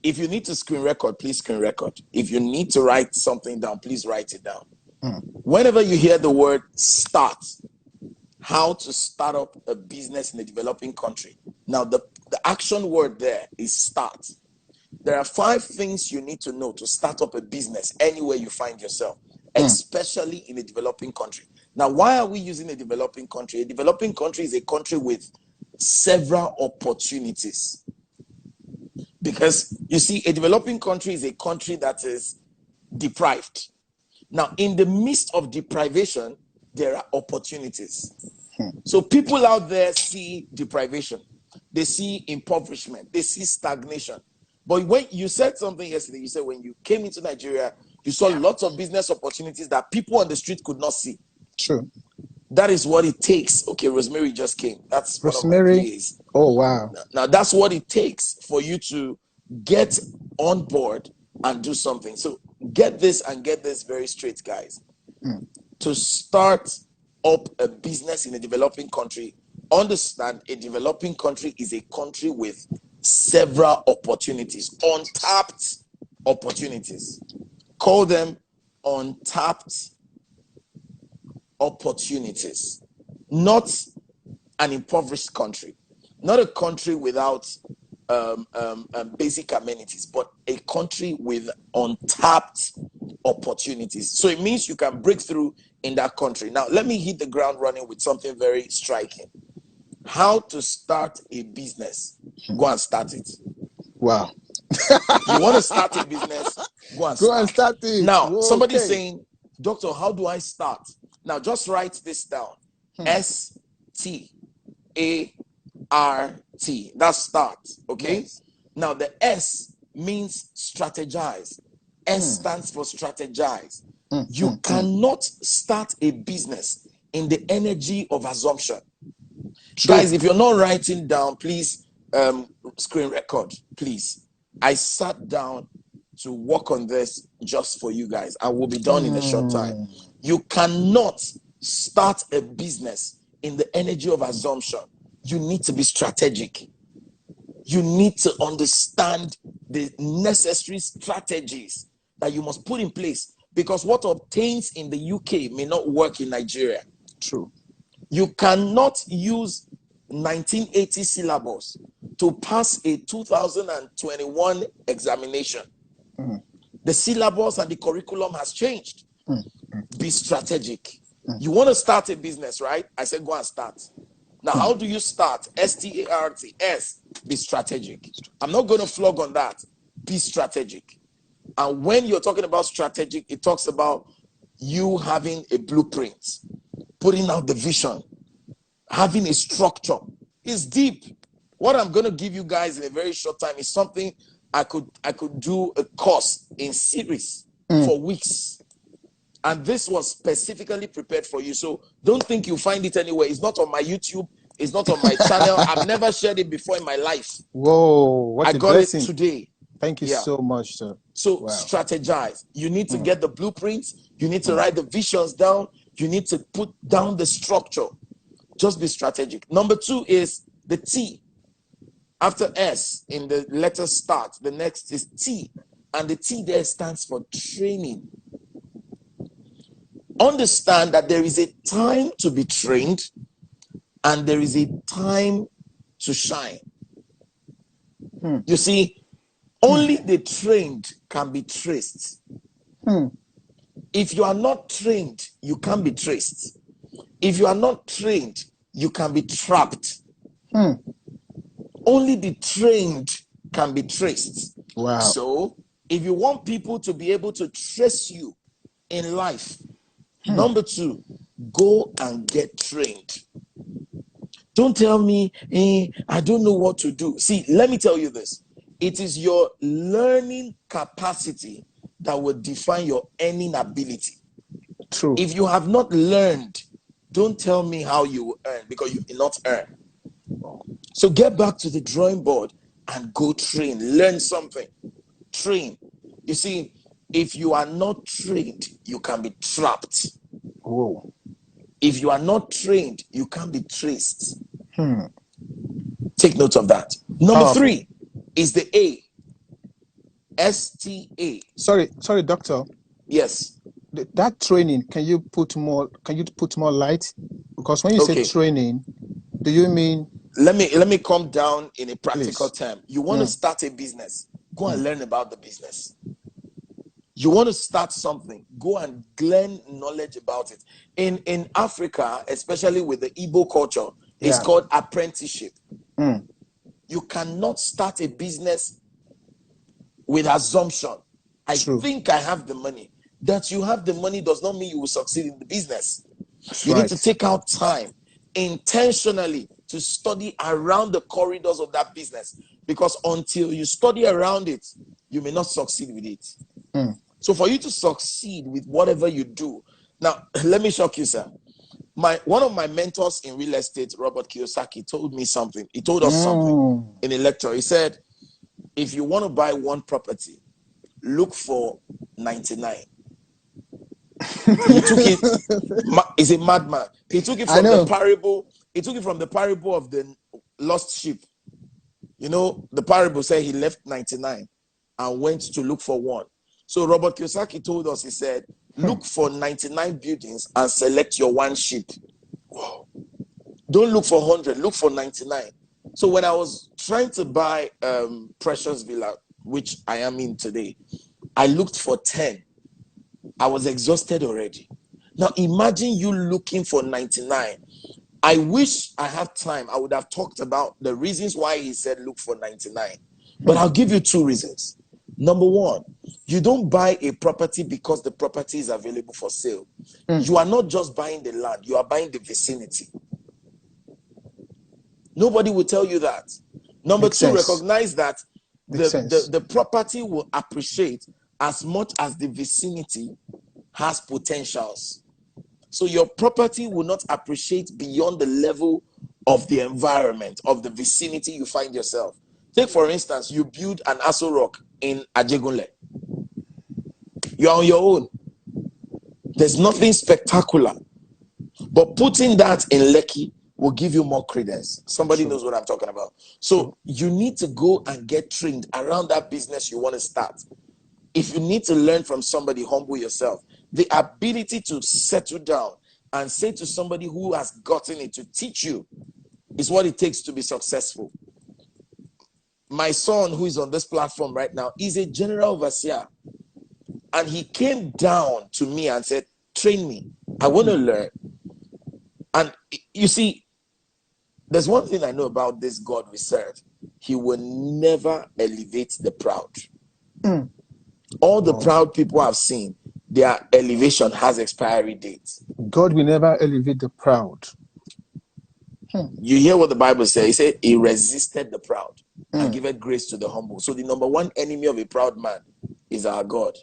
If you need to screen record, please screen record. If you need to write something down, please write it down. Whenever you hear the word start, how to start up a business in a developing country. Now, the action word there is start. There are 5 things you need to know to start up a business anywhere you find yourself, especially in a developing country. Now, why are we using a developing country? A developing country is a country with several opportunities. Because you see, a developing country is a country that is deprived. Now, in the midst of deprivation, there are opportunities. So people out there see deprivation, they see impoverishment, they see stagnation. But when you said something yesterday, you said when you came into Nigeria, you saw lots of business opportunities that people on the street could not see. True. That is what it takes. Okay, Rosemary just came. That's Rosemary. One of my PAs. Oh, wow. Now, that's what it takes for you to get on board and do something. So get this and get this very straight, guys. To start up a business in a developing country, understand a developing country is a country with several opportunities, untapped opportunities. Call them untapped opportunities. Not an impoverished country, not a country without basic amenities, but a country with untapped opportunities. So it means you can break through in that country. Now, let me hit the ground running with something very striking. How to start a business. Go and start it. Wow. You want to start a business? Go and start it. Now, somebody's saying, Doctor, how do I start? Now, just write this down. START. That's start. Okay? Yes. Now, the S means strategize. S stands for strategize. You cannot start a business in the energy of assumption. True. Guys, if you're not writing down, please screen record, please. I sat down to work on this just for you guys. I will be done in a short time. You cannot start a business in the energy of assumption. You need to be strategic. You need to understand the necessary strategies that you must put in place, because what obtains in the UK may not work in Nigeria. True. You cannot use 1980 syllabus to pass a 2021 examination. The syllabus and the curriculum has changed. Be strategic. You want to start a business, right? I said go and start. Now, how do you start? START. S. Be strategic. I'm not going to flog on that. Be strategic. And when you're talking about strategic, it talks about you having a blueprint, putting out the vision, having a structure. It's deep. What I'm going to give you guys in a very short time is something I could do a course in series for weeks. And this was specifically prepared for you. So don't think you find it anywhere. It's not on my YouTube. It's not on my channel. I've never shared it before in my life. Whoa, what I a got blessing. it today. Thank you so much, sir. So strategize. You need to get the blueprints. You need to write the visions down. You need to put down the structure. Just be strategic. Number 2 is the T. After S in the letter start, the next is T. And the T there stands for training. Understand that there is a time to be trained and there is a time to shine. You see, only the trained can be traced. If you are not trained, you can't be traced. If you are not trained, you can be trapped. Only the trained can be traced. Wow. So, if you want people to be able to trace you in life, number 2, go and get trained. Don't tell me, I don't know what to do. See, let me tell you this. It is your learning capacity that will define your earning ability. True. If you have not learned, don't tell me how you will earn, because you will not earn. So get back to the drawing board and go train. Learn something. Train. You see, if you are not trained, you can be trapped. Whoa. If you are not trained, you can't be traced. Take note of that. Number 3 is the A. STA. Sorry, doctor. Yes. That training, can you put more light? Because when you say training, do you mean? Let me come down in a practical Please. term. You want to start a business, go and learn about the business. You want to start something, go and glean knowledge about it. In Africa, especially with the Igbo culture, it's called apprenticeship. You cannot start a business with assumption. I think I have the money. That you have the money does not mean you will succeed in the business. You need to take out time intentionally to study around the corridors of that business, because until you study around it, you may not succeed with it. So for you to succeed with whatever you do, now let me shock you, sir. One of my mentors in real estate, Robert Kiyosaki, told me something. He told us something in a lecture. He said, if you want to buy one property, look for 99. He took it. He's a madman. He took it from the parable. He took it from the parable of the lost sheep. You know, the parable said he left 99 and went to look for one. So Robert Kiyosaki told us, he said, look for 99 buildings and select your one sheep. Whoa. Don't look for 100, look for 99. So when I was trying to buy Precious Villa, which I am in today, I looked for 10. I was exhausted already. Now imagine you looking for 99. I wish I had time. I would have talked about the reasons why he said look for 99. But I'll give you 2 reasons. Number one, you don't buy a property because the property is available for sale. You are not just buying the land, you are buying the vicinity. Nobody will tell you that. Number two, recognize that the property will appreciate as much as the vicinity has potentials. So your property will not appreciate beyond the level of the environment, of the vicinity you find yourself. Take, for instance, you build an Aso Rock in Ajegunle. You're on your own. There's nothing spectacular. But putting that in Lekki will give you more credence. Somebody knows what I'm talking about. So you need to go and get trained around that business you want to start. If you need to learn from somebody, humble yourself. The ability to settle down and say to somebody who has gotten it to teach you is what it takes to be successful. My son, who is on this platform right now, is a general overseer. And he came down to me and said, train me. I want to learn. And you see, there's one thing I know about this God we serve. He will never elevate the proud. All the proud people I've seen, their elevation has expiry dates. God will never elevate the proud. You hear what the Bible says. He said he resisted the proud and giveth grace to the humble. So the number one enemy of a proud man is our God.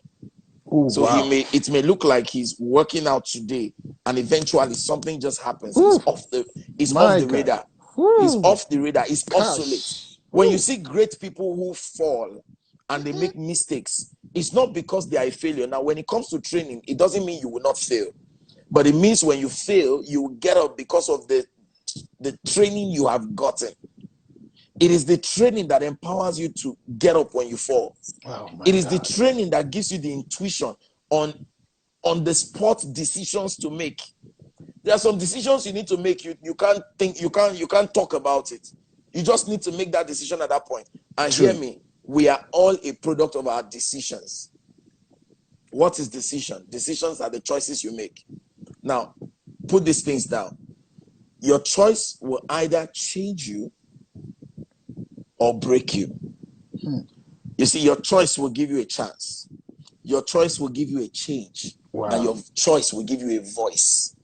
So it may look like he's working out today, and eventually something just happens. He's off the radar. He's off the radar. He's obsolete. When you see great people who fall and they make mistakes, it's not because they are a failure. Now, when it comes to training, it doesn't mean you will not fail, but it means when you fail, you will get up because of the training you have gotten. It is the training that empowers you to get up when you fall. It is the training that gives you the intuition on the spot decisions to make. There are some decisions you need to make. You can't think, you can't talk about it. You just need to make that decision at that point. And hear me, we are all a product of our decisions. What is decision? Decisions are the choices you make. Now, put these things down. Your choice will either change you or break you. You see, your choice will give you a chance. Your choice will give you a change. And your choice will give you a voice.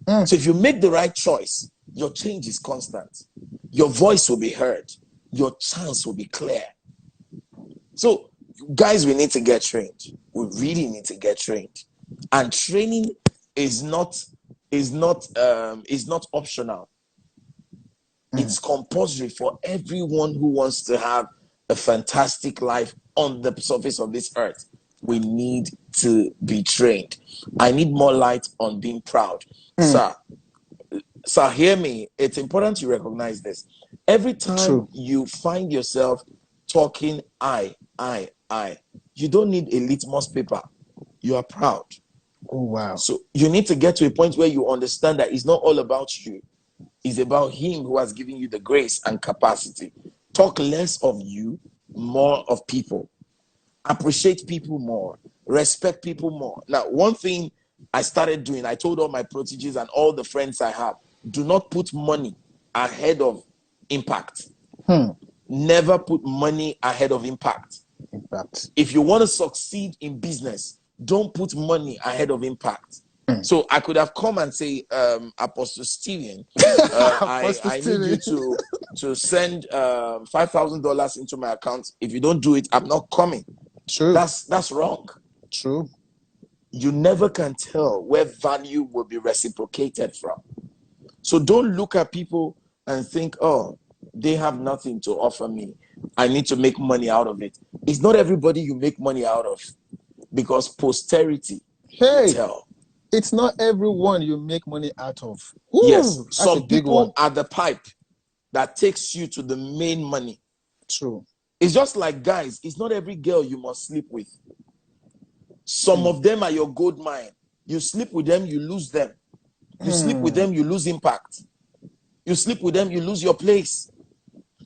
So if you make the right choice, your change is constant. Your voice will be heard. Your chance will be clear. So, guys, we need to get trained. We really need to get trained. And training is not optional. It's compulsory for everyone who wants to have a fantastic life on the surface of this earth. We need to be trained. I need more light on being proud. Sir, hear me. It's important you recognize this. Every time you find yourself talking I. You don't need a litmus paper. You are proud. Oh, wow. So you need to get to a point where you understand that it's not all about you. It's about him who has given you the grace and capacity. Talk less of you, more of people. Appreciate people more. Respect people more. Now, one thing I started doing, I told all my proteges and all the friends I have, do not put money ahead of impact. Never put money ahead of impact. If you want to succeed in business, don't put money ahead of impact. So I could have come and say, Apostle Stephen, I need you to send $5,000 into my account. If you don't do it, I'm not coming. True. That's wrong. True. You never can tell where value will be reciprocated from. So don't look at people and think, oh, they have nothing to offer me. I need to make money out of it. It's not everybody you make money out of, because posterity will tell. It's not everyone you make money out of. Ooh, yes, some people are the pipe that takes you to the main money. True. It's just like, guys, it's not every girl you must sleep with. Some of them are your gold mine. You sleep with them, you lose them. You sleep with them, you lose impact. You sleep with them, you lose your place.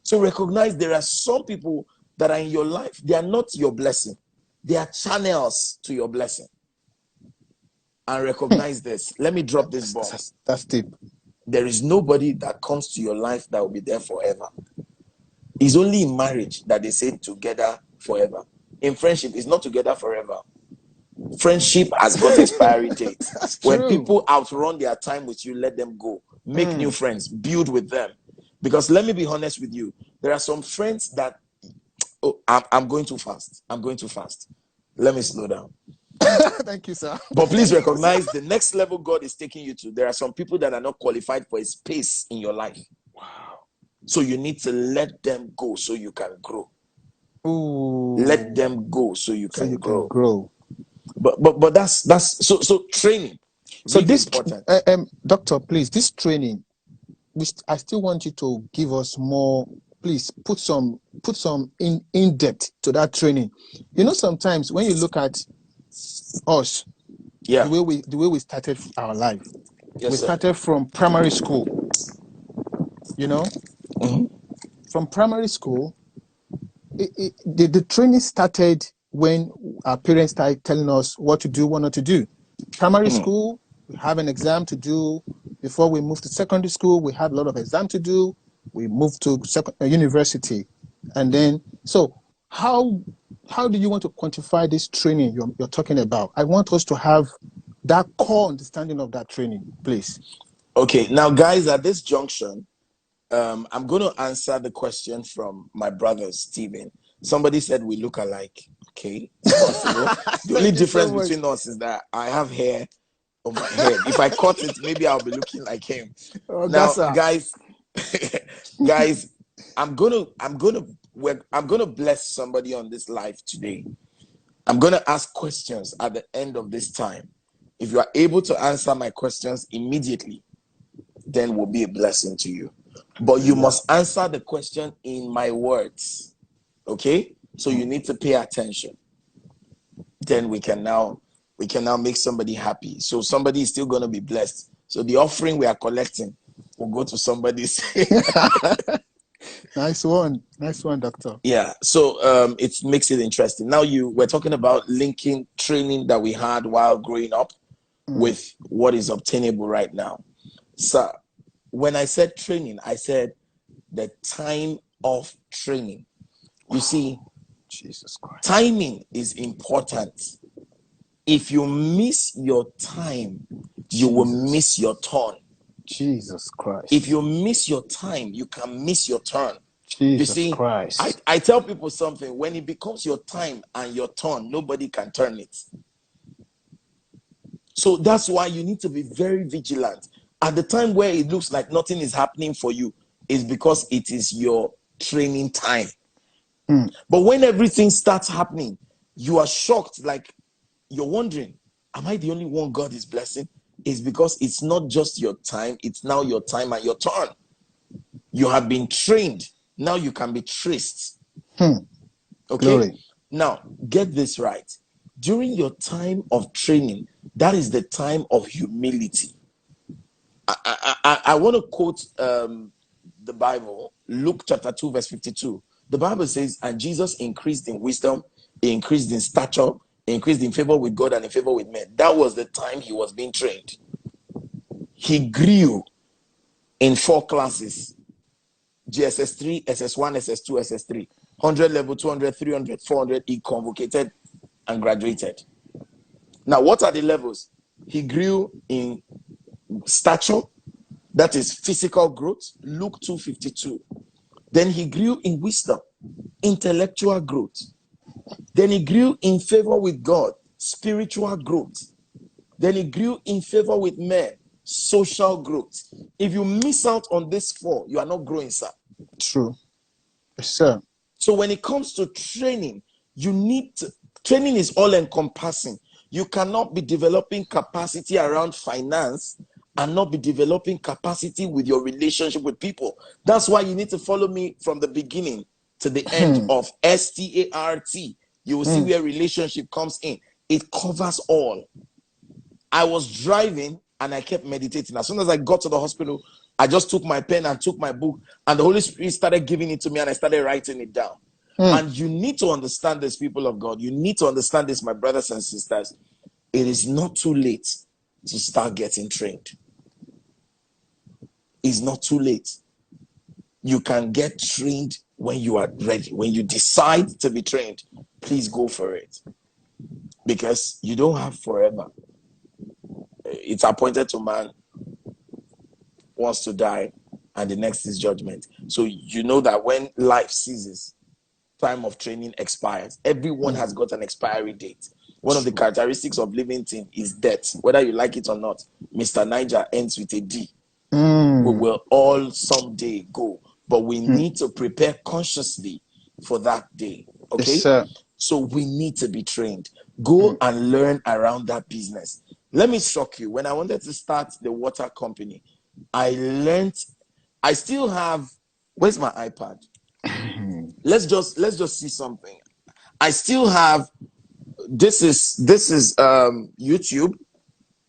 So recognize there are some people that are in your life. They are not your blessing. They are channels to your blessing. And recognize this. Let me drop this bomb. That's deep. There is nobody that comes to your life that will be there forever. It's only in marriage that they say together forever. In friendship, it's not together forever. Friendship has got expiry date. When people outrun their time with you, let them go. Make new friends. Build with them. Because let me be honest with you. There are some friends that... Oh, I'm going too fast. I'm going too fast. Let me slow down. Thank you, sir. But please recognize the next level God is taking you to. There are some people that are not qualified for a space in your life. Wow. So you need to let them go so you can grow. Ooh. Let them go so you can grow. But that's so training. So really this important. Doctor, please, this training, which I still want you to give us more. Please put some in depth to that training. You know, sometimes when you look at us, the way we started our life, we started from primary school. You know, from primary school, the training started when our parents started telling us what to do, what not to do. Primary school, we have an exam to do. Before we move to secondary school, we have a lot of exam to do. We move to university, and then so how do you want to quantify this training you're talking about? I want us to have that core understanding of that training, please. Okay, now guys, at this junction, I'm going to answer the question from my brother Stephen. Somebody said we look alike. Okay, it's possible. The only difference between us is that I have hair on my head. If I cut it, maybe I'll be looking like him. Now, guys, I'm gonna bless somebody on this live today. I'm gonna ask questions at the end of this time. If you are able to answer my questions immediately, then will be a blessing to you. But you must answer the question in my words. Okay? So you need to pay attention. Then we can now make somebody happy. So somebody is still going to be blessed. So the offering we are collecting will go to somebody's. Nice one, doctor. Yeah. So it makes it interesting. Now we're talking about linking training that we had while growing up with what is obtainable right now. So when I said training, I said the time of training. You see, Jesus Christ. Timing is important. If you miss your time, you will miss your turn. Jesus Christ. If you miss your time, you can miss your turn. Jesus Christ. I tell people something. When it becomes your time and your turn, nobody can turn it. So that's why you need to be very vigilant. At the time where it looks like nothing is happening for you, is because it is your training time. But when everything starts happening, you are shocked, like you're wondering, am I the only one God is blessing? It's because it's not just your time, it's now your time and your turn. You have been trained. Now you can be traced. Okay? Glory. Now, get this right. During your time of training, that is the time of humility. I want to quote the Bible, Luke chapter 2, verse 52. The Bible says, and Jesus increased in wisdom, he increased in stature, he increased in favor with God and in favor with men. That was the time he was being trained. He grew in 4 classes: GSS 3, SS1, SS2, SS3. 100 level, 200, 300, 400. He convocated and graduated. Now, what are the levels? He grew in stature, that is physical growth, Luke 2:52. Then he grew in wisdom, intellectual growth. Then he grew in favor with God, spiritual growth. Then he grew in favor with men, social growth. If you miss out on this 4, you are not growing, sir. True. Yes, sir. So when it comes to training, training is all encompassing. You cannot be developing capacity around finance and not be developing capacity with your relationship with people. That's why you need to follow me from the beginning to the end of START. You will see where relationship comes in. It covers all. I was driving and I kept meditating. As soon as I got to the hospital, I just took my pen and took my book, and the Holy Spirit started giving it to me, and I started writing it down. And you need to understand this, people of God. You need to understand this, my brothers and sisters. It is not too late to start getting trained. It's not too late. You can get trained when you are ready. When you decide to be trained, please go for it. Because you don't have forever. It's appointed to man wants to die, and the next is judgment. So you know that when life ceases, time of training expires. Everyone has got an expiry date. One of the characteristics of living thing is death. Whether you like it or not, Mr. Niger ends with a D. We will all someday go, but we need to prepare consciously for that day. Okay? Yes, sir. So we need to be trained. Go and learn around that business. Let me shock you. When I wanted to start the water company, I still have, where's my iPad? Let's just see something. I still have, this is YouTube.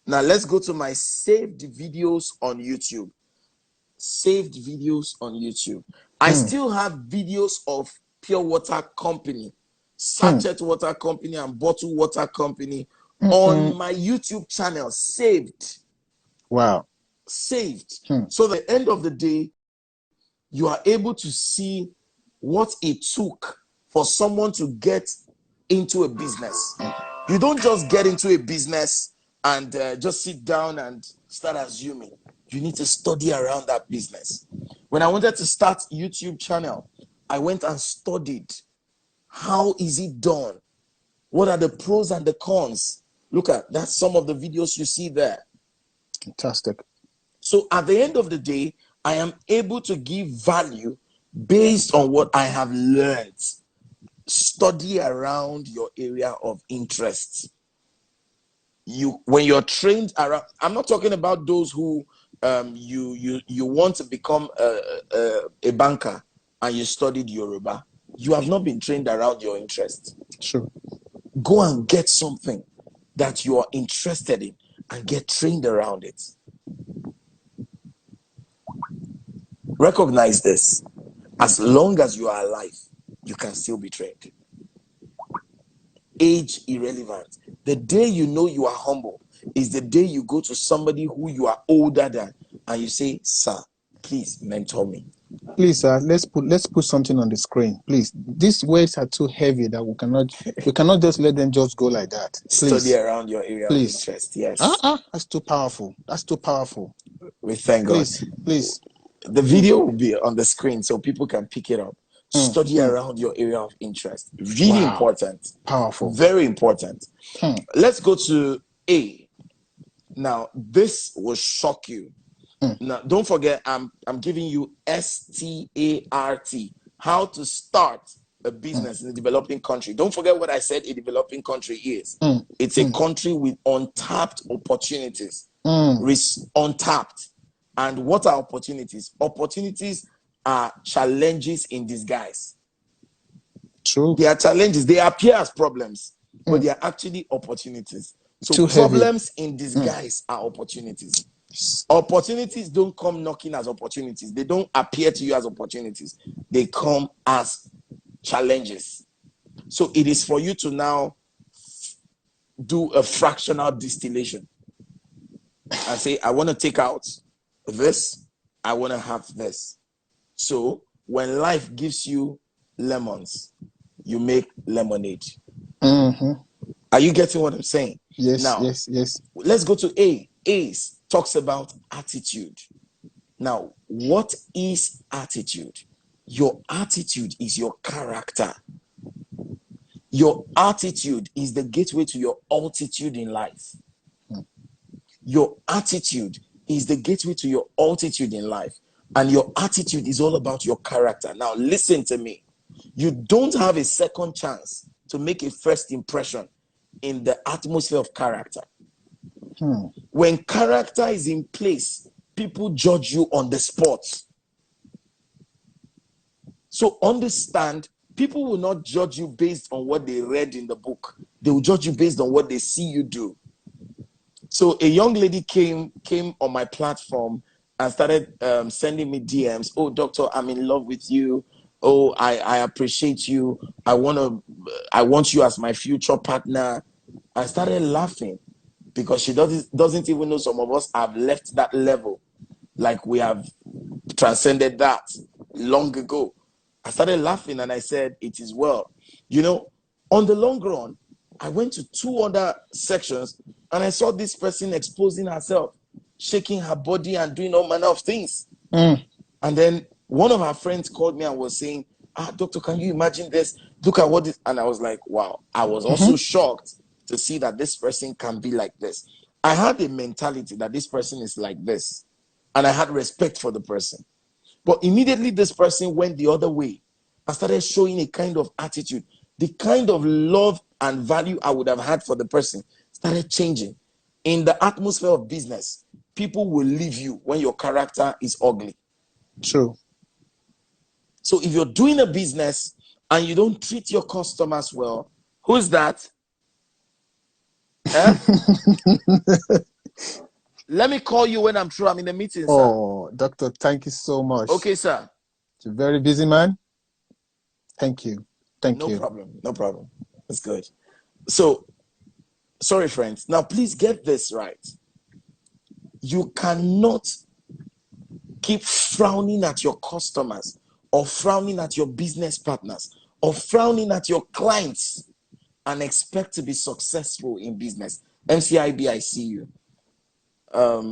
Now let's go to my saved videos on YouTube. Saved videos on YouTube. I still have videos of Pure Water Company, Sachet Water Company, and Bottle Water Company on my YouTube channel, saved. Wow. Saved. So at the end of the day, you are able to see what it took for someone to get into a business. You don't just get into a business and just sit down and start assuming. You need to study around that business. When I wanted to start YouTube channel, I went and studied. How is it done? What are the pros and the cons? Look at that's some of the videos you see there. Fantastic. So at the end of the day, I am able to give value based on what I have learned. Study around your area of interest. When you're trained around, I'm not talking about those who you want to become a banker and you studied Yoruba. You have not been trained around your interest. Sure. Go and get something that you are interested in and get trained around it. Recognize this. As long as you are alive, you can still be trained. Age irrelevant. The day you know you are humble is the day you go to somebody who you are older than and you say, "Sir, please mentor me." Please, sir, let's put something on the screen. Please, these words are too heavy that we cannot just let them just go like that. Please. Study around your area of interest. Yes. That's too powerful. That's too powerful. We thank God. Please. The video will be on the screen so people can pick it up. Study around your area of interest. Really important. Powerful. Very important. Let's go to A. Now, this will shock you. Now, don't forget, I'm giving you START. How to start a business in a developing country. Don't forget what I said a developing country is. It's a country with untapped opportunities. Untapped. And what are opportunities? Opportunities are challenges in disguise. True. They are challenges. They appear as problems, but they are actually opportunities. So Too problems heavy. in disguise are opportunities. Opportunities don't come knocking as opportunities. They don't appear to you as opportunities. They come as challenges. So it is for you to now do a fractional distillation and say, I want to take out this, I want to have this. So when life gives you lemons, you make lemonade. Mm-hmm. Are you getting what I'm saying? Yes, Now, yes. Let's go to A. A talks about attitude. Now, what is attitude? Your attitude is your character. Your attitude is the gateway to your altitude in life. Your attitude is the gateway to your altitude in life. And your attitude is all about your character. Now, listen to me. You don't have a second chance to make a first impression in the atmosphere of character. When character is in place, people judge you on the spot. So understand, people will not judge you based on what they read in the book. They will judge you based on what they see you do. So a young lady came on my platform and started sending me DMs. Oh, doctor, I'm in love with you. Oh, I appreciate you. I want you as my future partner. I started laughing because she doesn't even know some of us have left that level. Like we have transcended that long ago. I started laughing and I said, it is well. You know, on the long run, I went to 2 other sections and I saw this person exposing herself, shaking her body and doing all manner of things. And then one of her friends called me and was saying, doctor, can you imagine this? Look at what this, and I was like, wow. I was also shocked to see that this person can be like this. I had a mentality that this person is like this, and I had respect for the person. But immediately this person went the other way and started showing a kind of attitude. The kind of love and value I would have had for the person started changing. In the atmosphere of business, people will leave you when your character is ugly. True. So if you're doing a business and you don't treat your customers well, who's that? Let me call you when I'm through. I'm in a meeting, sir. Oh, doctor, thank you so much. Okay, sir. It's a very busy man. Thank you. Thank you. No problem. That's good. So, sorry, friends. Now, please get this right. You cannot keep frowning at your customers or frowning at your business partners or frowning at your clients and expect to be successful in business. MCIB, I see you.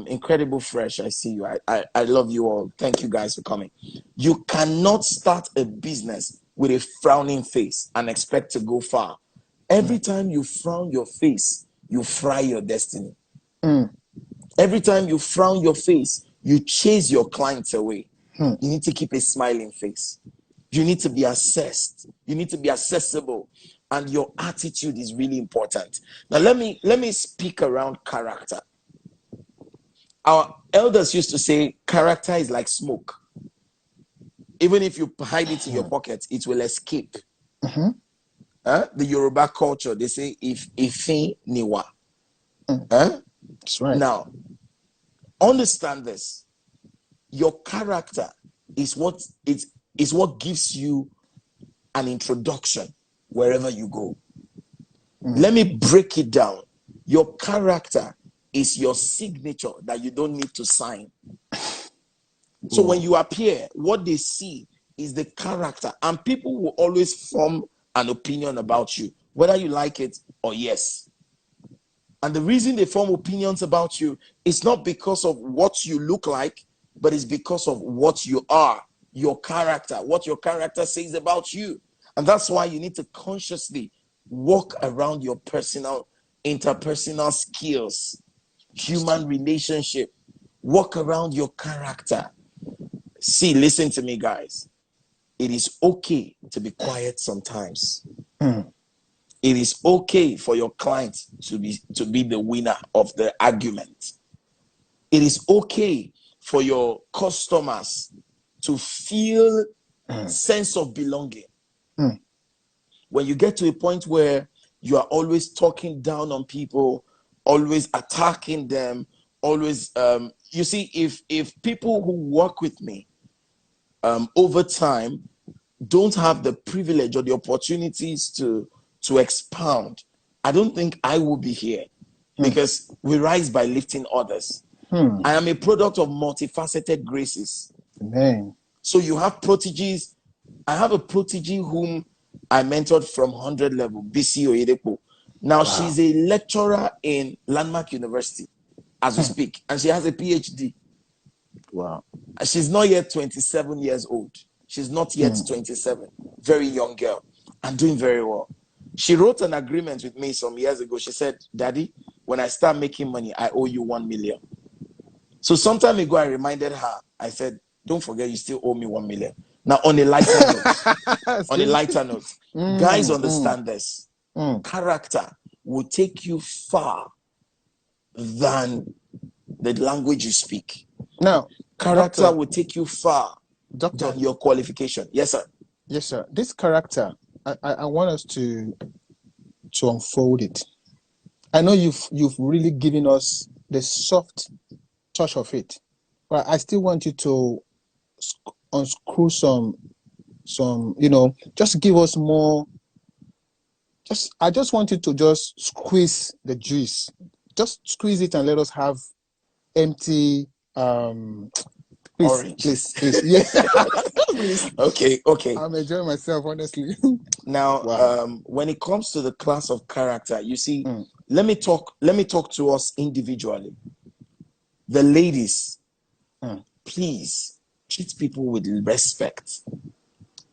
Incredible Fresh, I see you. I love you all. Thank you guys for coming. You cannot start a business with a frowning face and expect to go far. Every time you frown your face, you fry your destiny. Every time you frown your face, you chase your clients away. You need to keep a smiling face. You need to be assessed. You need to be accessible. And your attitude is really important. Now, let me speak around character. Our elders used to say, character is like smoke. Even if you hide it in your pocket, it will escape. The Yoruba culture, they say, ife niwa. That's right. Now, understand this. Your character is what gives you an introduction wherever you go. Let me break it down. Your character is your signature that you don't need to sign. So when you appear, what they see is the character, and people will always form an opinion about you, whether you like it or yes. And the reason they form opinions about you is not because of what you look like, but it's because of what you are, your character, what your character says about you. And that's why you need to consciously walk around your interpersonal skills, human relationship, walk around your character. See, listen to me, guys. It is okay to be quiet sometimes. It is okay for your client to be the winner of the argument. It is okay for your customers to feel sense of belonging. when you get to a point where you are always talking down on people, always attacking them, always you see, if people who work with me over time don't have the privilege or the opportunities to expound, I don't think I will be here, because we rise by lifting others. I am a product of multifaceted graces. Amen. So you have proteges. I have a protege whom I mentored from 100 level, BC Oyedepo. Now she's a lecturer in Landmark University as we speak, and she has a PhD. Wow. She's not yet 27 years old. She's not yet 27. Very young girl and doing very well. She wrote an agreement with me some years ago. She said, Daddy, when I start making money, I owe you 1 million. So some time ago, I reminded her, I said, don't forget, you still owe me 1 million. Now, on a lighter note, guys understand this. Character will take you far than the language you speak. Now, character Doctor, will take you far than your qualification. Yes, sir. Yes, sir. This character, I want us to unfold it. I know you've really given us the soft touch of it, but I still want you to unscrew some, just give us more. I just want you to just squeeze the juice. Just squeeze it and let us have empty orange. Please. Yeah. Okay. I'm enjoying myself, honestly. Now, when it comes to the class of character, you see, let me talk to us individually. The ladies, please treat people with respect.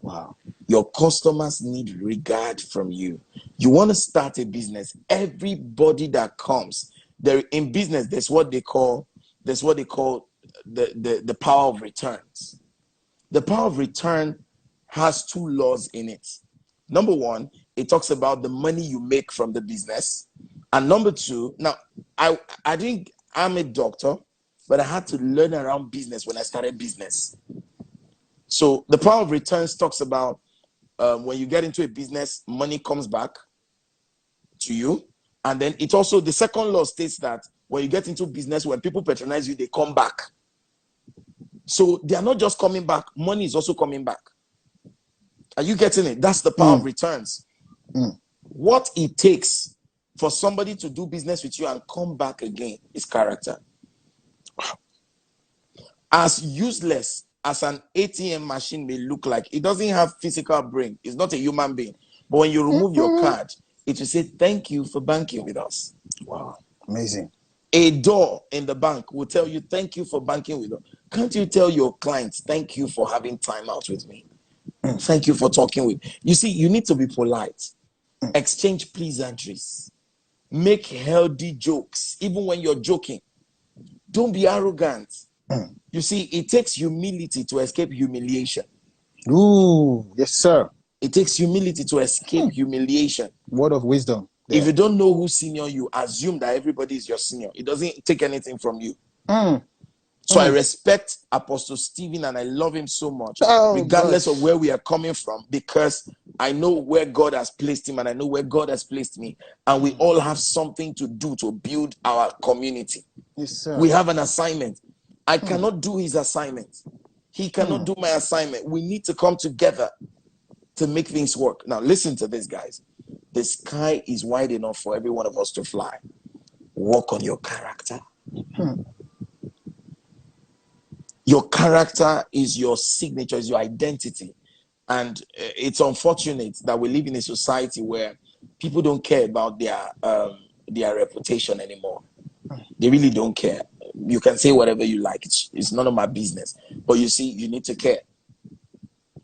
Wow. Your customers need regard from you. You want to start a business. Everybody that comes there in business, there's what they call the power of returns. The power of return has 2 laws in it. Number 1, it talks about the money you make from the business. And number 2, now I think I'm a doctor, but I had to learn around business when I started business. So the power of returns talks about when you get into a business, money comes back to you. And then it also, the second law states that when you get into business, when people patronize you, they come back. So they are not just coming back, money is also coming back. Are you getting it? That's the power of returns. What it takes for somebody to do business with you and come back again is character. As useless as an ATM machine may look like, it doesn't have physical brain. It's not a human being. But when you remove your card, it will say, thank you for banking with us. Wow. Amazing. A door in the bank will tell you, thank you for banking with us. Can't you tell your clients, thank you for having time out with me? Thank you for talking with me. You see, you need to be polite. Exchange pleasantries. Make healthy jokes, even when you're joking. Don't be arrogant. You see, it takes humility to escape humiliation. Ooh, yes, sir. It takes humility to escape humiliation. Word of wisdom. If you don't know who's senior you, assume that everybody is your senior. It doesn't take anything from you. So I respect Apostle Stephen and I love him so much, regardless of where we are coming from, because I know where God has placed him and I know where God has placed me. And we all have something to do to build our community. Yes, sir. We have an assignment. I cannot do his assignment. He cannot do my assignment. We need to come together to make things work. Now, listen to this, guys. The sky is wide enough for every one of us to fly. Work on your character. Your character is your signature, is your identity. And it's unfortunate that we live in a society where people don't care about their reputation anymore. They really don't care. You can say whatever you like. It's none of my business. But you see, you need to care.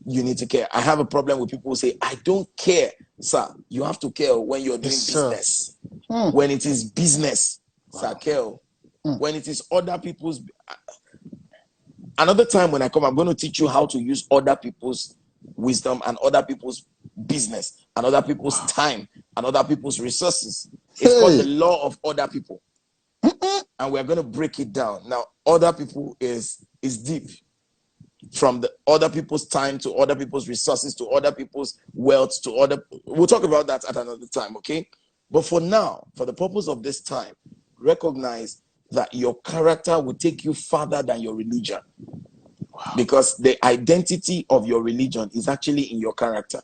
You need to care. I have a problem with people who say, I don't care. Sir, you have to care when you're doing business. When it is business, sir, care. When it is other people's... Another time when I come, I'm going to teach you how to use other people's wisdom and other people's business and other people's time and other people's resources. It's called the law of other people. And we're going to break it down. Now, other people is deep. from the other people's time to other people's resources to other people's wealth to other. We'll talk about that at another time, okay? But for now, for the purpose of this time, recognize that your character will take you farther than your religion. Wow. Because the identity of your religion is actually in your character.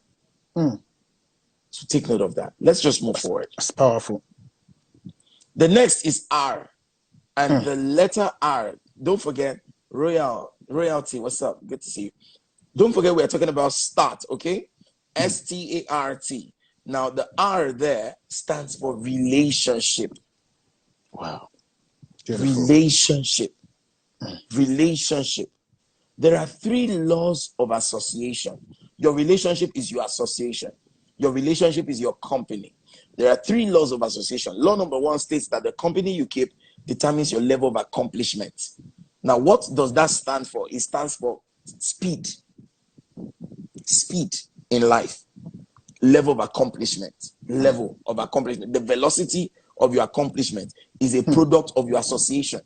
So take note of that. Let's just move forward. That's powerful. The next is R. And the letter R, don't forget, royalty. What's up? Good to see you. Don't forget, we're talking about start, okay? S-T-A-R-T. Now, the R there stands for relationship. Wow. Beautiful. Relationship. Relationship. There are 3 laws of association. Your relationship is your association. Your relationship is your company. There are 3 laws of association. Law number 1 states that the company you keep determines your level of accomplishment. Now, what does that stand for? It stands for speed. Speed in life. Level of accomplishment. Level of accomplishment. The velocity of your accomplishment is a product of your association.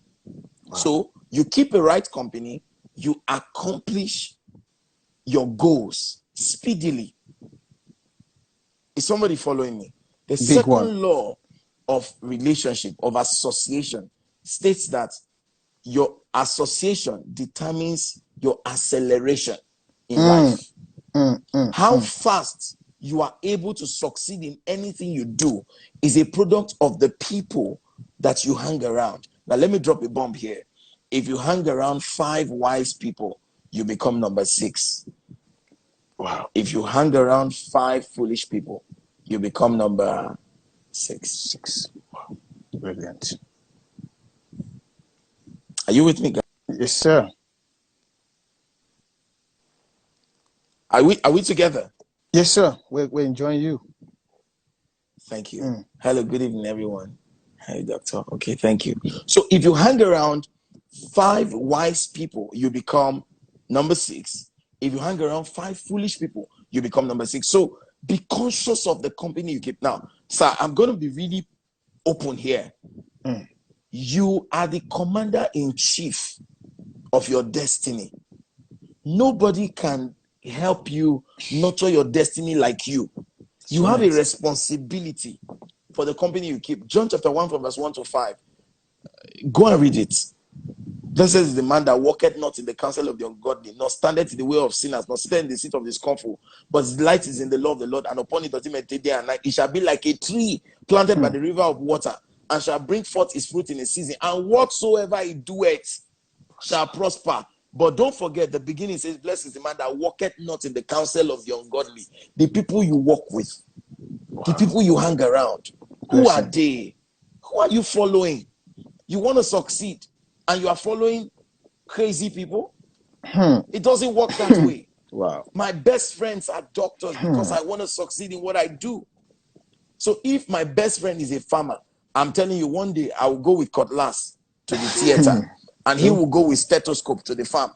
Wow. So, you keep a right company, you accomplish your goals speedily. Is somebody following me? The second law of relationship, of association, states that your association determines your acceleration in life. How fast you are able to succeed in anything you do is a product of the people that you hang around. Now, let me drop a bomb here. If you hang around 5 wise people, you become number 6. Wow. If you hang around 5 foolish people, you become number 6. Wow. Brilliant. Are you with me, guys? Yes, sir. Are we together? Yes, sir. We're enjoying you. Thank you. Hello, good evening, everyone. Hey, doctor. Okay, thank you. So if you hang around 5 wise people, you become number 6. If you hang around 5 foolish people, you become number 6. So be conscious of the company you keep. Now, sir, I'm going to be really open here. You are the commander-in-chief of your destiny. Nobody can help you nurture your destiny like you. You have a responsibility for the company you keep. John chapter 1 from verse 1 to 5. Go and read it. Blessed is the man that walketh not in the counsel of the ungodly, nor standeth in the way of sinners, nor sitteth in the seat of the scornful, but his light is in the law of the Lord, and upon it does he meditate day and night. He shall be like a tree planted by the river of water, and shall bring forth his fruit in his season, and whatsoever he doeth shall prosper. But don't forget, the beginning says, blessed is the man that walketh not in the counsel of the ungodly. The people you walk with, the people you hang around, who are they? Who are you following? You want to succeed, and you are following crazy people? It doesn't work that way. Wow. My best friends are doctors because I want to succeed in what I do. So if my best friend is a farmer, I'm telling you, one day I will go with cutlass to the theater and he will go with stethoscope to the farm.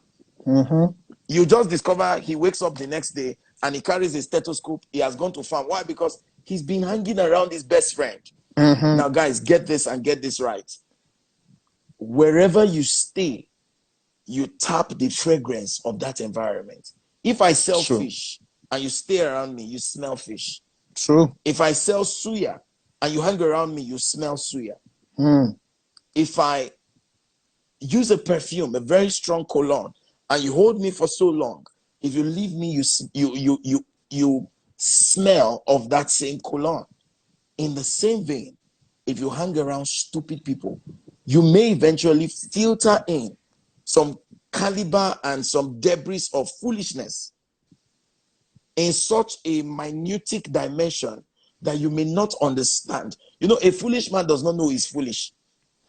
You just discover he wakes up the next day and he carries a stethoscope. He has gone to farm. Why? Because he's been hanging around his best friend. Now, guys, get this and get this right. Wherever you stay, you tap the fragrance of that environment. If I sell fish and you stay around me, you smell fish. True. If I sell suya and you hang around me, you smell suya. If I use a perfume, a very strong cologne, and you hold me for so long, if you leave me, you smell of that same cologne. In the same vein, if you hang around stupid people, you may eventually filter in some caliber and some debris of foolishness in such a minutic dimension that you may not understand. You know, a foolish man does not know he's foolish.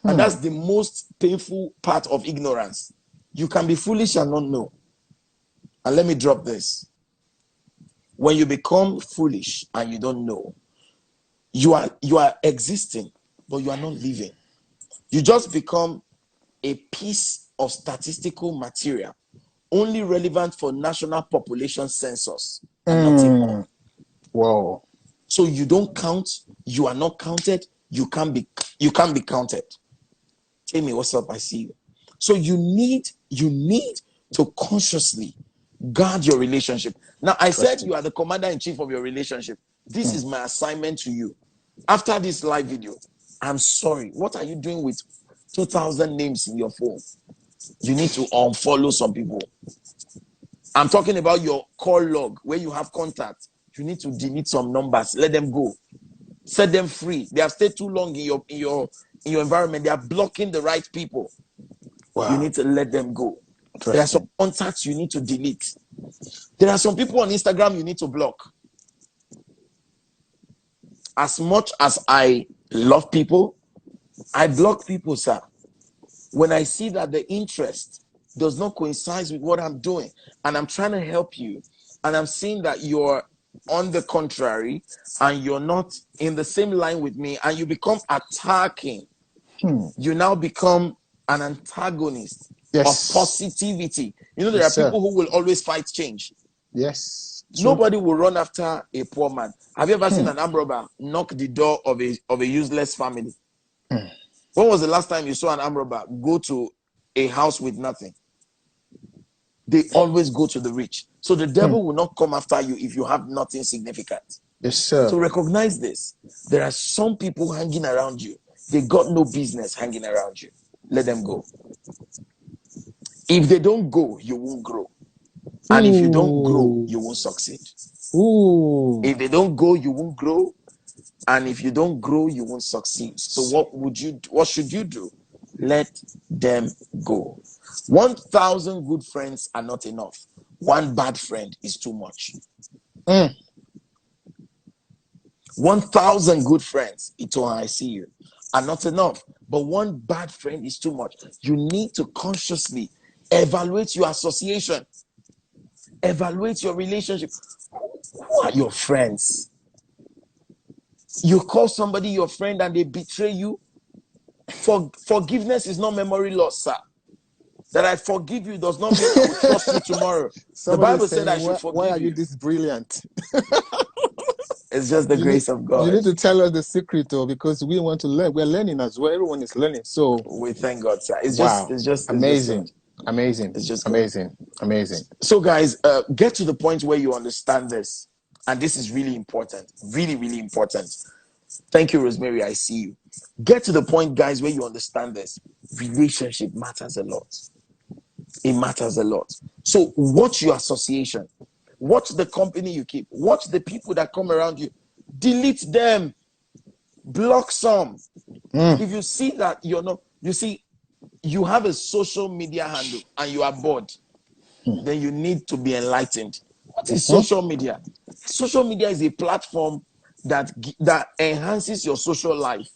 And that's the most painful part of ignorance. You can be foolish and not know. And let me drop this. When you become foolish and you don't know, you are existing, but you are not living. You just become a piece of statistical material, only relevant for national population census, and nothing more. Wow. So you don't count, you are not counted, you can't be counted. Tell me what's up, I see you. So you need to consciously guard your relationship. Now, I said you are the commander-in-chief of your relationship. This is my assignment to you. After this live video, I'm sorry. What are you doing with 2,000 names in your phone? You need to unfollow some people. I'm talking about your call log where you have contact. You need to delete some numbers. Let them go. Set them free. They have stayed too long in your environment. They are blocking the right people. Wow. You need to let them go. There are some contacts you need to delete. There are some people on Instagram you need to block. As much as I love people, I block people, sir. When I see that the interest does not coincide with what I'm doing, and I'm trying to help you, and I'm seeing that you're on the contrary, and you're not in the same line with me, and you become attacking, you now become an antagonist of positivity. You know, there are people who will always fight change. Yes. Nobody will run after a poor man. Have you ever seen an armed robber knock the door of a useless family? When was the last time you saw an armed robber go to a house with nothing? They always go to the rich. So the devil will not come after you if you have nothing significant. Yes, sir. So recognize this. There are some people hanging around you. They got no business hanging around you. Let them go. If they don't go, you won't grow. And if you don't grow, you won't succeed. If they don't go, you won't grow. And if you don't grow, you won't succeed. So what should you do? Let them go. 1,000 good friends are not enough. One bad friend is too much. 1,000 good friends, I see you, are not enough. But one bad friend is too much. You need to consciously evaluate your association. Evaluate your relationship. Who are your friends? You call somebody your friend and they betray you. Forgiveness is not memory loss, sir. That I forgive you does not mean I will trust you tomorrow. The Bible said I should forgive you. Why are you this brilliant? It's just the grace of God. You need to tell us the secret, though, because we want to learn. We're learning as well. Everyone is learning. So we thank God, sir. It's just amazing. Amazing. It's just amazing. Amazing. So, guys, get to the point where you understand this. And this is really important. Really, really important. Thank you, Rosemary. I see you. Get to the point, guys, where you understand this. Relationship matters a lot. It matters a lot. So watch your association. Watch the company you keep. Watch the people that come around you. Delete them. Block some. If you see that you have a social media handle and you are bored, then you need to be enlightened. What is social media? Social media is a platform that enhances your social life.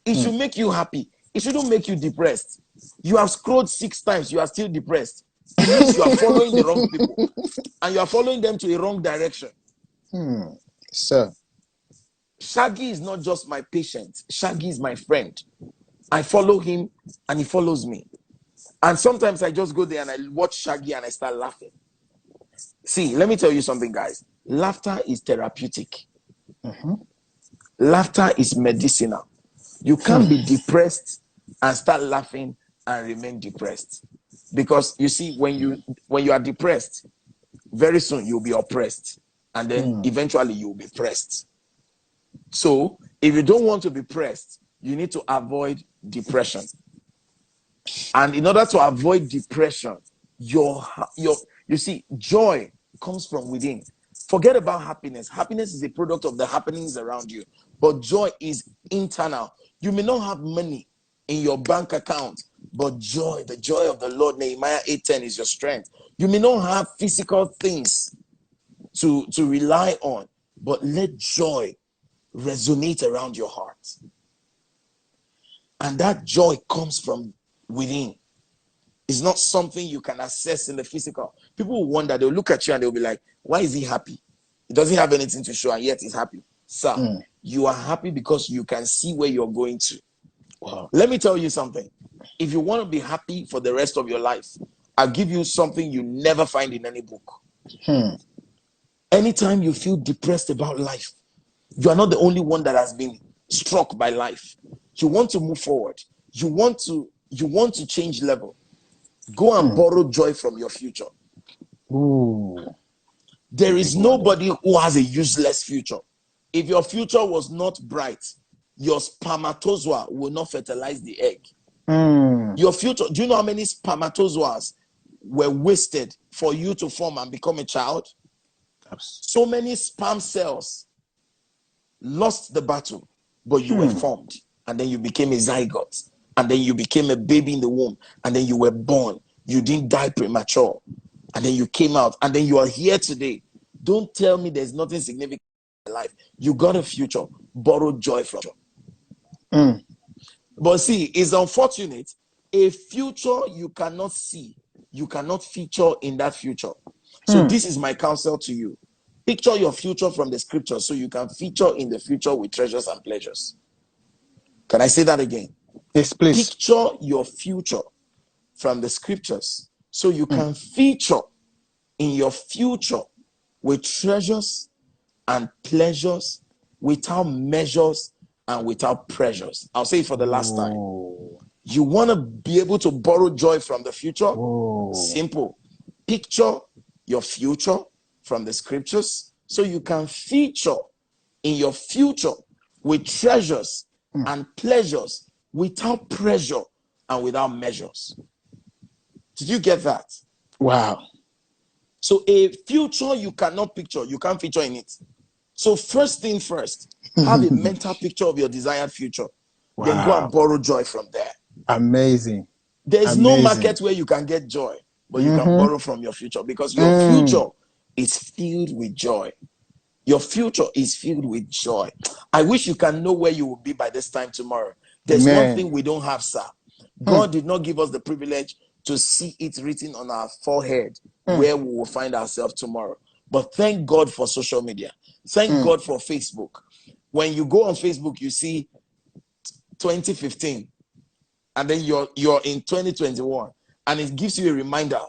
It should make you happy. It shouldn't make you depressed. You have scrolled 6 times, you are still depressed. It means you are following the wrong people. And you are following them to a wrong direction. Sir. Shaggy is not just my patient. Shaggy is my friend. I follow him and he follows me. And sometimes I just go there and I watch Shaggy and I start laughing. See, let me tell you something, guys. Laughter is therapeutic. Laughter is medicinal. You can't be depressed and start laughing and remain depressed. Because you see, when you are depressed, very soon you'll be oppressed. And then eventually you'll be pressed. So if you don't want to be pressed, you need to avoid depression. And in order to avoid depression, you see, joy comes from within. Forget about happiness. Happiness is a product of the happenings around you. But joy is internal. You may not have money in your bank account, but joy, the joy of the Lord, Nehemiah 8:10 is your strength. You may not have physical things to rely on, but let joy resonate around your heart. And that joy comes from within. It's not something you can assess in the physical. People will wonder, they'll look at you and they'll be like, why is he happy? He doesn't have anything to show and yet he's happy. Sir, you are happy because you can see where you're going to. Wow. Let me tell you something. If you want to be happy for the rest of your life, I'll give you something you never find in any book. Anytime you feel depressed about life, you are not the only one that has been struck by life. You want to move forward. You want to change level. Go and borrow joy from your future. Ooh. There is nobody who has a useless future. If your future was not bright, your spermatozoa will not fertilize the egg. Your future, do you know how many spermatozoas were wasted for you to form and become a child? So many sperm cells lost the battle, but you were formed, and then you became a zygote, and then you became a baby in the womb, and then you were born. You didn't die premature, and then you came out, and then you are here today. Don't tell me there's nothing significant in life. You got a future. Borrow joy from it. But see, it's unfortunate. A future you cannot see, you cannot feature in that future. So this is my counsel to you. Picture your future from the scriptures so you can feature in the future with treasures and pleasures. Can I say that again? Yes, please. Picture your future from the scriptures so you can feature in your future with treasures and pleasures without measures and without pressures. I'll say it for the last time. You want to be able to borrow joy from the future? Simple. Picture your future from the scriptures so you can feature in your future with treasures and pleasures without pressure and without measures. Did you get that? Wow. So a future you cannot picture, you can't feature in it. So first thing first, have a mental picture of your desired future. Wow. Then go and borrow joy from there. Amazing. There's no market where you can get joy, but you can borrow from your future because your future is filled with joy. Your future is filled with joy. I wish you can know where you will be by this time tomorrow. There's one thing we don't have, sir. God did not give us the privilege to see it written on our forehead where we will find ourselves tomorrow. But thank God for social media. Thank God for Facebook. When you go on Facebook, you see 2015, and then you're in 2021, and it gives you a reminder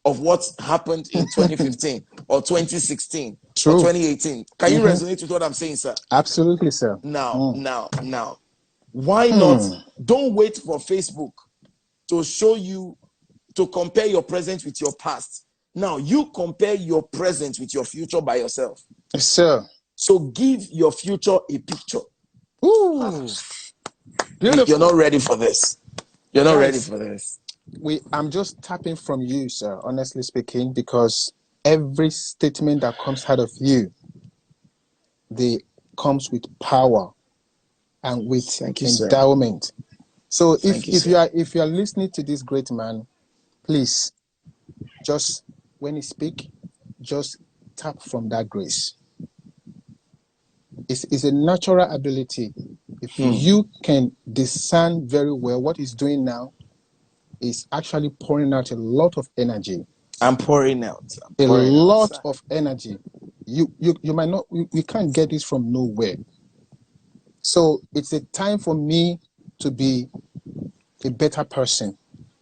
of what happened in 2015 or 2016 or 2018. Can you resonate with what I'm saying, sir? Absolutely, sir. Now, why not? Don't wait for Facebook to show you, to compare your present with your past. Now, you compare your present with your future by yourself. Yes, sir. So give your future a picture. Ooh. Beautiful. You're not ready for this. You're not ready for this. I'm just tapping from you, sir, honestly speaking, because every statement that comes out of you, they comes with power and with endowment. Sir. So if you are listening to this great man, please just when he speak, just tap from that grace. It's a natural ability. If you can discern very well what he's doing now, is actually pouring out a lot of energy. I'm pouring out. A lot of energy. You might not. We can't get this from nowhere. So it's a time for me to be a better person.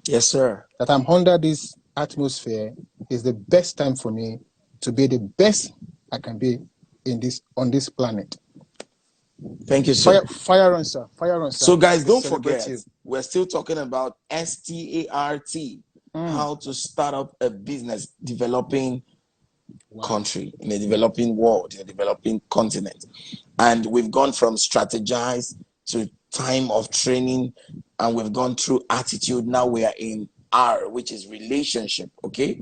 Yes, sir. That I'm under this atmosphere is the best time for me to be the best I can be on this planet. Thank you, sir. Fire on, sir. Fire on, sir. So, guys, don't forget, we're still talking about START, how to start up a business developing country, in a developing world, in a developing continent. And we've gone from strategize to time of training, and we've gone through attitude. Now we are in R, which is relationship, okay?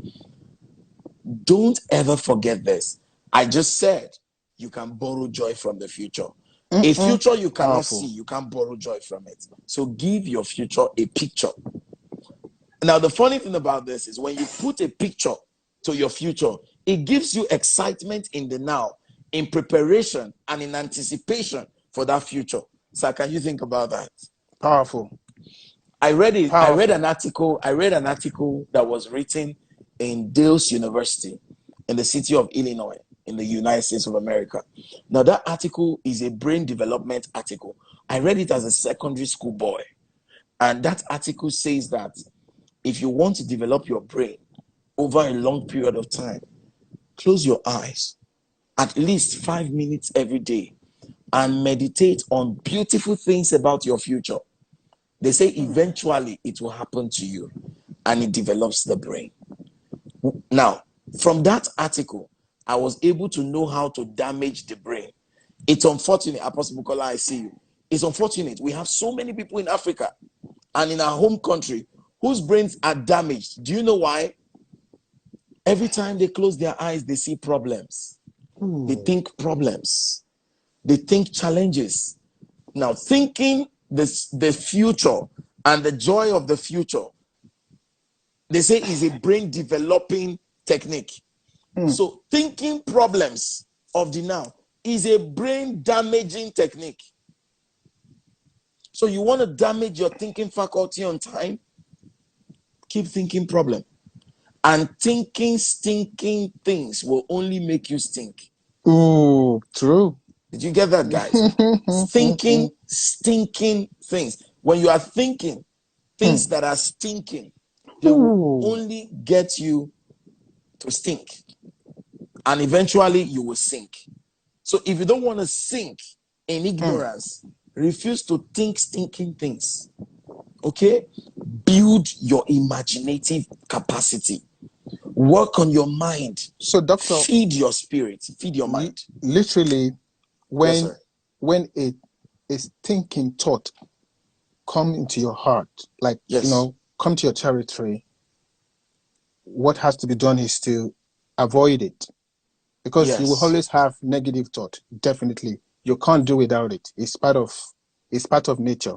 Don't ever forget this. I just said you can borrow joy from the future. A future you cannot see, you can't borrow joy from it. So give your future a picture. Now, the funny thing about this is when you put a picture to your future, it gives you excitement in the now, in preparation and in anticipation for that future. So can you think about that? Powerful. I read an article that was written in Dales University in the city of Illinois, in the United States of America. Now, that article is a brain development article. I read it as a secondary school boy. And that article says that if you want to develop your brain over a long period of time, close your eyes at least 5 minutes every day and meditate on beautiful things about your future. They say eventually it will happen to you. and it develops the brain. Now, from that article, I was able to know how to damage the brain. It's unfortunate, Apostle Bukola, I see you. It's unfortunate. We have so many people in Africa and in our home country whose brains are damaged. Do you know why? Every time they close their eyes, they see problems. They think problems. They think challenges. Now, thinking the future and the joy of the future, they say, is a brain developing technique. So thinking problems of the now is a brain damaging technique. So you want to damage your thinking faculty on time? Keep thinking problem. And thinking stinking things will only make you stink. Ooh, true. Did you get that, guys? Thinking stinking things. When you are thinking things that are stinking, they will only get you to stink. And eventually you will sink. So if you don't want to sink in ignorance, refuse to think stinking things. Okay? Build your imaginative capacity. Work on your mind. So, doctor, feed your spirit, feed your mind. Literally, when Yes, when a thinking thought come into your heart, like come to your territory, what has to be done is to avoid it, because you will always have negative thought. Definitely, you can't do without it. It's part of nature.